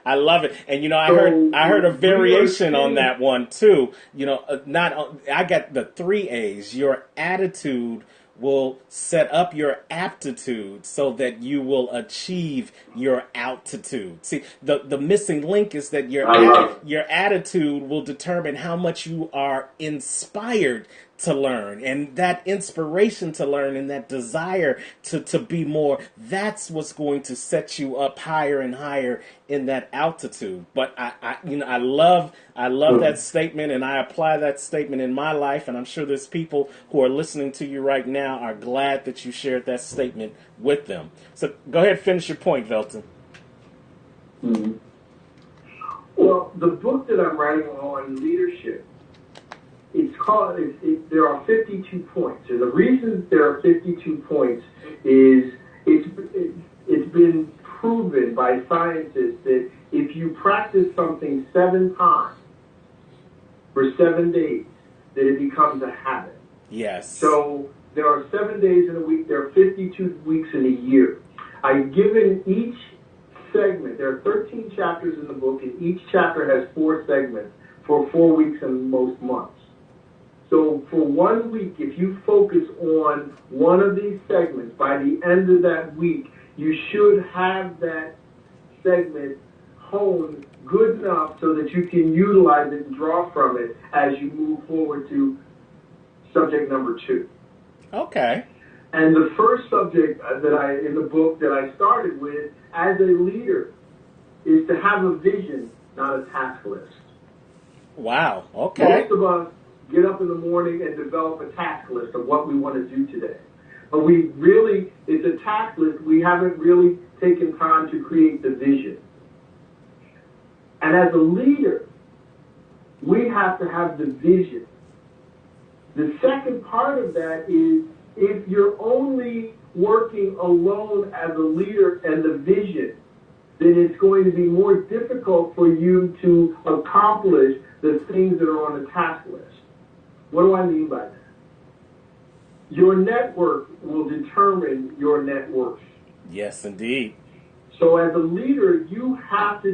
I love it, and I heard a variation on that one too. I got the 3 A's. Your attitude will set up your aptitude so that you will achieve your altitude. See, the missing link is that your attitude will determine how much you are inspired to learn, and that inspiration to learn and that desire to be more, that's what's going to set you up higher and higher in that altitude. But I love that statement, and I apply that statement in my life, and I'm sure there's people who are listening to you right now are glad that you shared that statement with them. So go ahead and finish your point, Velton. Mm-hmm. Well, the book that I'm writing on leadership, it's called, there are 52 points. And the reason there are 52 points is it's been proven by scientists that if you practice something 7 times for 7 days, that it becomes a habit. Yes. So there are 7 days in a week. There are 52 weeks in a year. I've given each segment, there are 13 chapters in the book, and each chapter has 4 segments for 4 weeks in most months. So for 1 week, if you focus on one of these segments, by the end of that week, you should have that segment honed good enough so that you can utilize it and draw from it as you move forward to subject number 2. Okay. And the first subject in the book that I started with as a leader is to have a vision, not a task list. Wow. Okay. Most of us get up in the morning and develop a task list of what we want to do today. But it's a task list. We haven't really taken time to create the vision. And as a leader, we have to have the vision. The second part of that is if you're only working alone as a leader and the vision, then it's going to be more difficult for you to accomplish the things that are on the task list. What do I mean by that? Your network will determine your net worth. Yes, indeed. So as a leader, you have to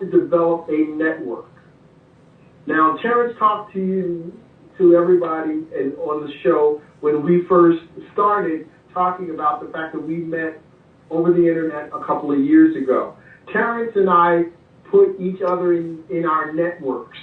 develop a network. Now, Terrance talked to everybody on the show when we first started talking about the fact that we met over the internet a couple of years ago. Terrance and I put each other in our networks.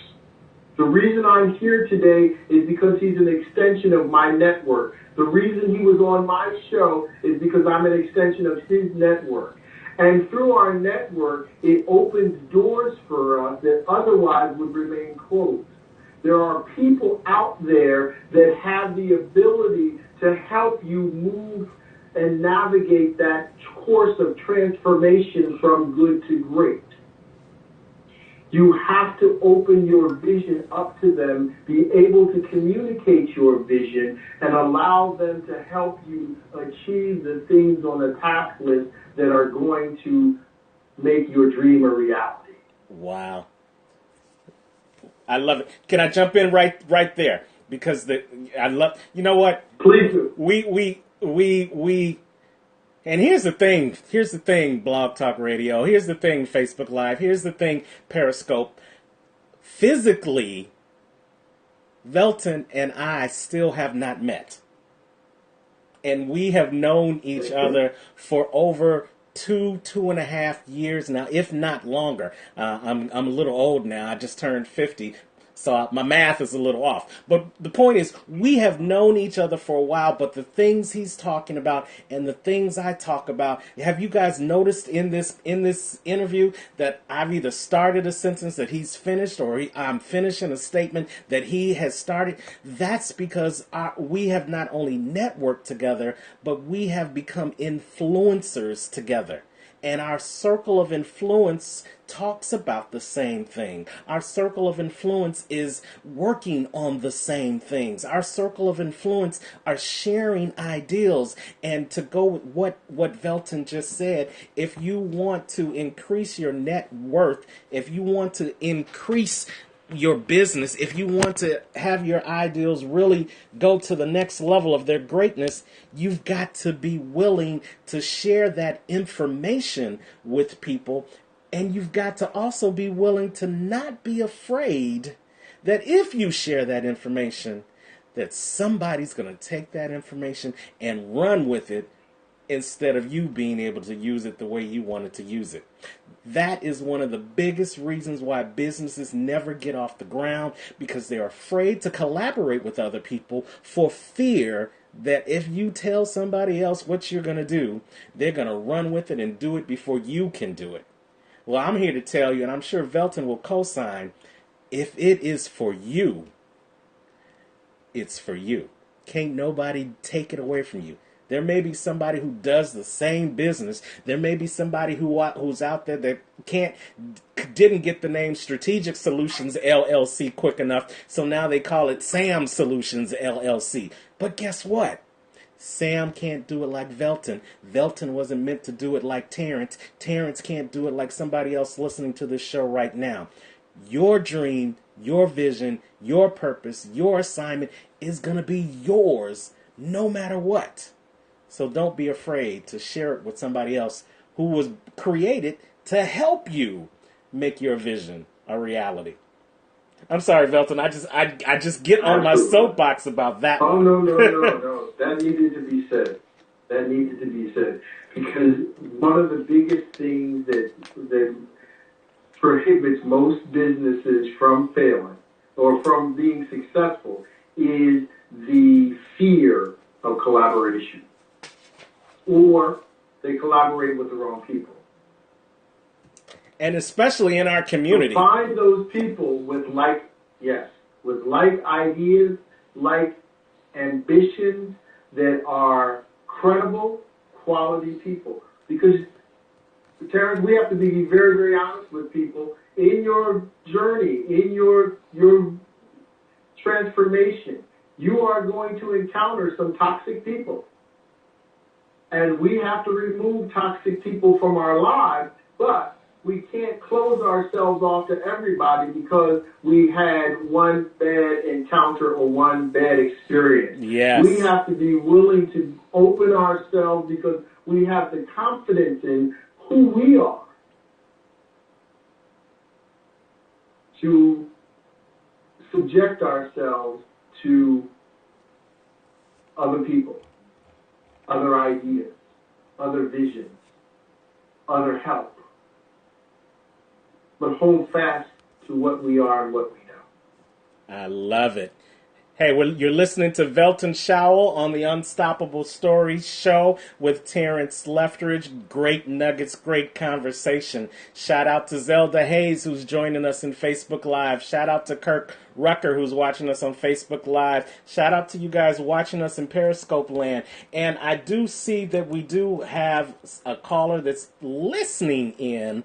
The reason I'm here today is because he's an extension of my network. The reason he was on my show is because I'm an extension of his network. And through our network, it opens doors for us that otherwise would remain closed. There are people out there that have the ability to help you move and navigate that course of transformation from good to great. You have to open your vision up to them, be able to communicate your vision, and allow them to help you achieve the things on the task list that are going to make your dream a reality. Wow. I love it. Can I jump in right there? Because I love, you know what? Please do. We and here's the thing, Blog Talk Radio. Here's the thing, Facebook Live. Here's the thing, Periscope. Physically, Velton and I still have not met. And we have known each other for over 2.5 years now, if not longer. I'm a little old now. I just turned 50. So my math is a little off. But the point is, we have known each other for a while, but the things he's talking about and the things I talk about, have you guys noticed in this interview that I've either started a sentence that he's finished or I'm finishing a statement that he has started? That's because we have not only networked together, but we have become influencers together. And our circle of influence talks about the same thing. Our circle of influence is working on the same things. Our circle of influence are sharing ideals. And to go with what Velton just said, if you want to increase your net worth, if you want to increase your business, if you want to have your ideals really go to the next level of their greatness, you've got to be willing to share that information with people. And you've got to also be willing to not be afraid that if you share that information, that somebody's going to take that information and run with it instead of you being able to use it the way you wanted to use it. That is one of the biggest reasons why businesses never get off the ground, because they're afraid to collaborate with other people for fear that if you tell somebody else what you're going to do, they're going to run with it and do it before you can do it. Well, I'm here to tell you, and I'm sure Velton will co-sign, if it is for you, it's for you. Can't nobody take it away from you. There may be somebody who does the same business. There may be somebody who's out there that didn't get the name Strategic Solutions LLC quick enough, so now they call it Sam Solutions LLC. But guess what? Sam can't do it like Velton. Velton wasn't meant to do it like Terrance. Terrance can't do it like somebody else listening to this show right now. Your dream, your vision, your purpose, your assignment is going to be yours no matter what. So don't be afraid to share it with somebody else who was created to help you make your vision a reality. I'm sorry, Velton. I just get on my soapbox about that. Oh, no. That needed to be said. That needed to be said. Because one of the biggest things that prohibits most businesses from failing or from being successful is the fear of collaboration. Or they collaborate with the wrong people. And especially in our community. So find those people with like ideas, like ambitions that are credible, quality people. Because, Terrance, we have to be very, very honest with people. In your journey, in your transformation, you are going to encounter some toxic people. And we have to remove toxic people from our lives, but we can't close ourselves off to everybody because we had one bad encounter or one bad experience. Yes. We have to be willing to open ourselves because we have the confidence in who we are to subject ourselves to other people, other ideas, other visions, other help. But hold fast to what we are and what we know. I love it. Hey, well, you're listening to Velton Showell on the Unstoppable Stories show with Terrance Leftridge. Great nuggets, great conversation. Shout out to Zelda Hayes, who's joining us in Facebook Live. Shout out to Kirk Rucker, who's watching us on Facebook Live. Shout out to you guys watching us in Periscope land. And I do see that we do have a caller that's listening in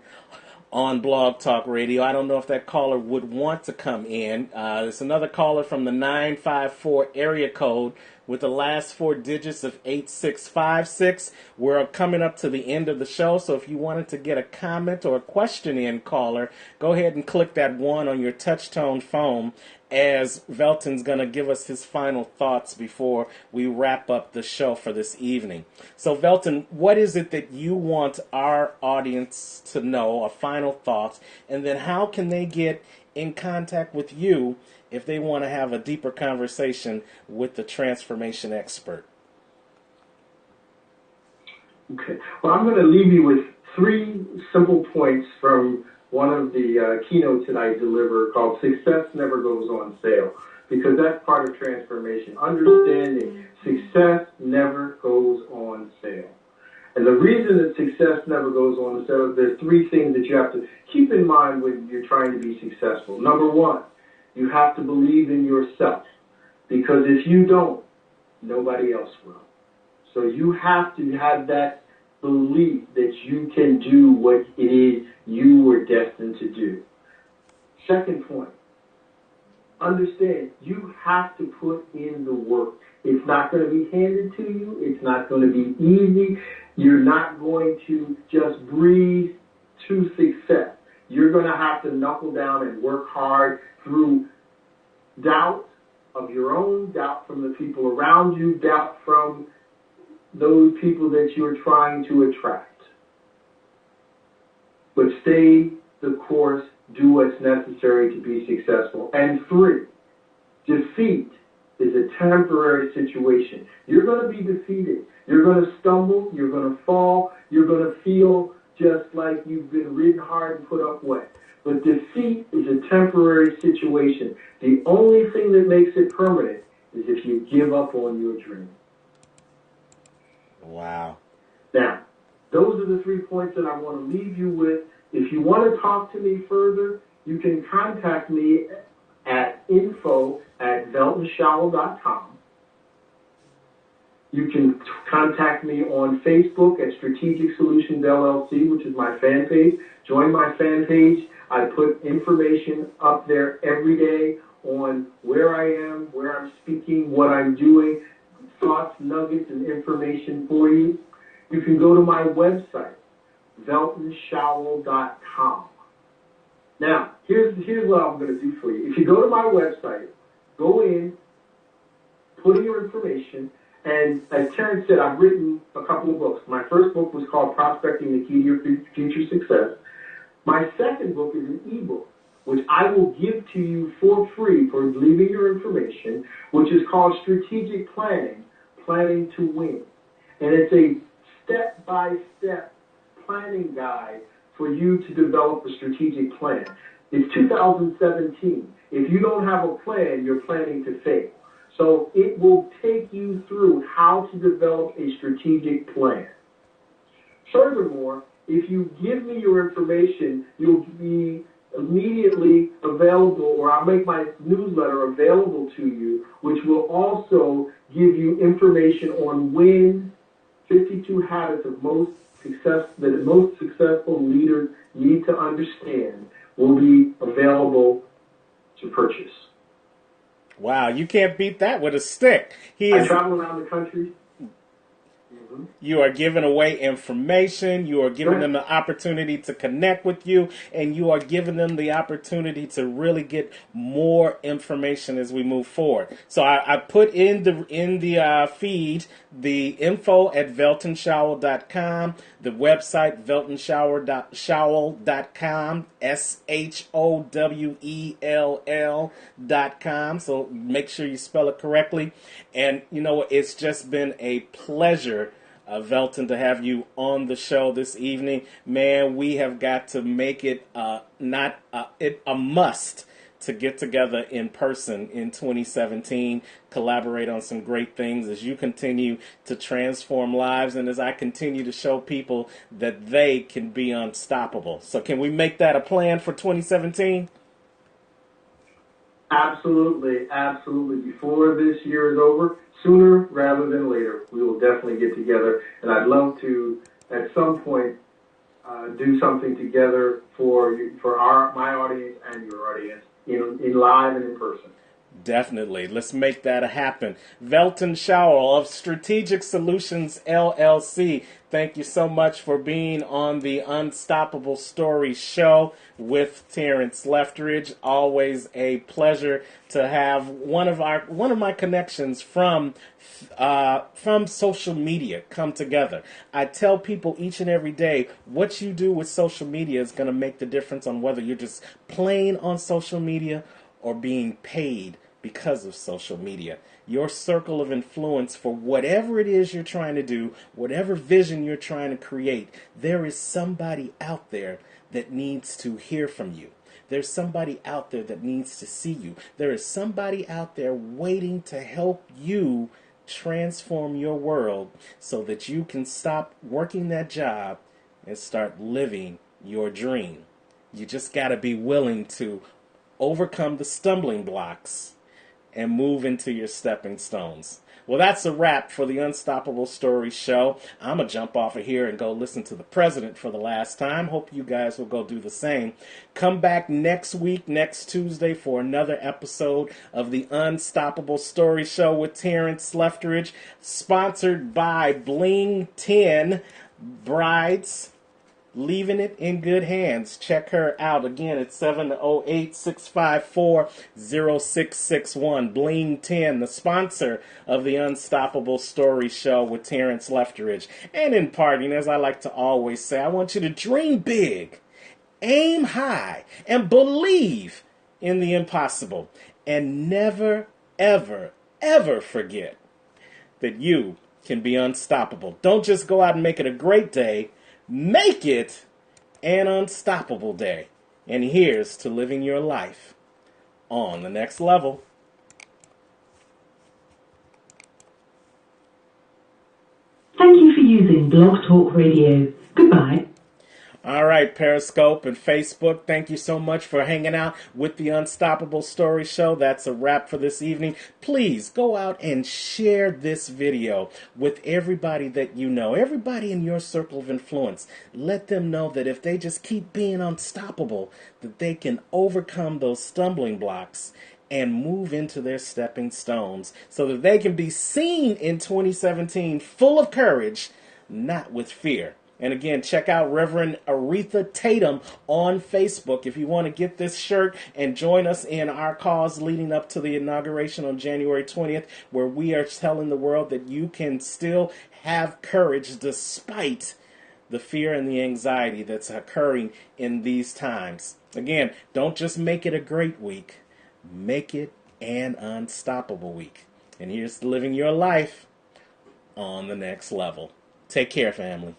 on Blog Talk Radio. I don't know if that caller would want to come in. There's another caller from the 954 area code with the last four digits of 8656. We're coming up to the end of the show, so if you wanted to get a comment or a question in, caller, go ahead and click that one on your touch-tone phone, as Velton's going to give us his final thoughts before we wrap up the show for this evening. So, Velton, what is it that you want our audience to know, a final thought, and then how can they get in contact with you if they want to have a deeper conversation with the transformation expert? Okay. Well, I'm going to leave you with 3 simple points from one of the keynotes that I deliver called Success Never Goes on Sale, because that's part of transformation. Understanding success never goes on sale. And the reason that success never goes on sale is there's 3 things that you have to keep in mind when you're trying to be successful. Number 1, you have to believe in yourself, because if you don't, nobody else will. So you have to have that belief that you can do what it is you were destined to do. Second point, understand you have to put in the work. It's not going to be handed to you. It's not going to be easy. You're not going to just breeze to success. You're going to have to knuckle down and work hard through doubt of your own, doubt from the people around you, doubt from those people that you're trying to attract. But stay the course, do what's necessary to be successful. And 3, defeat is a temporary situation. You're going to be defeated. You're going to stumble. You're going to fall. You're going to feel just like you've been ridden hard and put up wet. But defeat is a temporary situation. The only thing that makes it permanent is if you give up on your dream. Wow. Now, those are the 3 points that I want to leave you with. If you want to talk to me further, you can contact me at info@veltonshowell.com. You can contact me on Facebook at Strategic Solutions LLC, which is my fan page. Join my fan page. I put information up there every day on where I am, where I'm speaking, what I'm doing, thoughts, nuggets, and information for you. You can go to my website, veltonshowell.com. Now, here's what I'm going to do for you. If you go to my website, go in, put in your information, and as Terrance said, I've written a couple of books. My first book was called Prospecting: The Key to Your Future Success. My second book is an ebook, which I will give to you for free for leaving your information, which is called Strategic Planning, Planning to Win. And it's a step-by-step planning guide for you to develop a strategic plan. It's 2017. If you don't have a plan, you're planning to fail. So it will take you through how to develop a strategic plan. Furthermore, if you give me your information, you'll be immediately available, or I'll make my newsletter available to you, which will also give you information on when 52 habits of that most successful leaders need to understand will be available to purchase. Wow, you can't beat that with a stick. I travel around the country. You are giving away information. You are giving them the opportunity to connect with you, and you are giving them the opportunity to really get more information as we move forward. So I put in the feed the info at veltonshowell.com, the website veltonshowell.com, SHOWELL.com. So make sure you spell it correctly. And you know, it's just been a pleasure, Velton, to have you on the show this evening. Man, we have got to make it a must to get together in person in 2017, collaborate on some great things as you continue to transform lives and as I continue to show people that they can be unstoppable. So can we make that a plan for 2017? Absolutely, absolutely. Before this year is over, sooner rather than later, we will definitely get together. And I'd love to, at some point, do something together for my audience and your audience, in live and in person. Definitely. Let's make that happen. Velton Showell of Strategic Solutions LLC, thank you so much for being on the Unstoppable Story Show with Terrance Leftridge. Always a pleasure to have one of my connections from social media come together. I tell people each and every day, what you do with social media is going to make the difference on whether you're just playing on social media or being paid because of social media. Your circle of influence for whatever it is you're trying to do, whatever vision you're trying to create, there is somebody out there that needs to hear from you. There's somebody out there that needs to see you. There is somebody out there waiting to help you transform your world so that you can stop working that job and start living your dream. You just got to be willing to overcome the stumbling blocks and move into your stepping stones. Well, that's a wrap for the Unstoppable Story Show. I'm going to jump off of here and go listen to the president for the last time. Hope you guys will go do the same. Come back next week, next Tuesday, for another episode of the Unstoppable Story Show with Terrance Leftridge, sponsored by Bling 10 Brides. Leaving it in good hands. Check her out. Again, it's 708-654-0661. Bling 10, the sponsor of the Unstoppable Story Show with Terrance Leftridge. And in parting, as I like to always say, I want you to dream big, aim high, and believe in the impossible. And never, ever, ever forget that you can be unstoppable. Don't just go out and make it a great day. Make it an unstoppable day. And here's to living your life on the next level. Thank you for using Blog Talk Radio. Goodbye. All right, Periscope and Facebook, thank you so much for hanging out with the Unstoppable Story Show. That's a wrap for this evening. Please go out and share this video with everybody that you know, everybody in your circle of influence. Let them know that if they just keep being unstoppable, that they can overcome those stumbling blocks and move into their stepping stones so that they can be seen in 2017 full of courage, not with fear. And again, check out Reverend Aretha Tatum on Facebook if you want to get this shirt and join us in our cause leading up to the inauguration on January 20th, where we are telling the world that you can still have courage despite the fear and the anxiety that's occurring in these times. Again, don't just make it a great week. Make it an unstoppable week. And here's to living your life on the next level. Take care, family.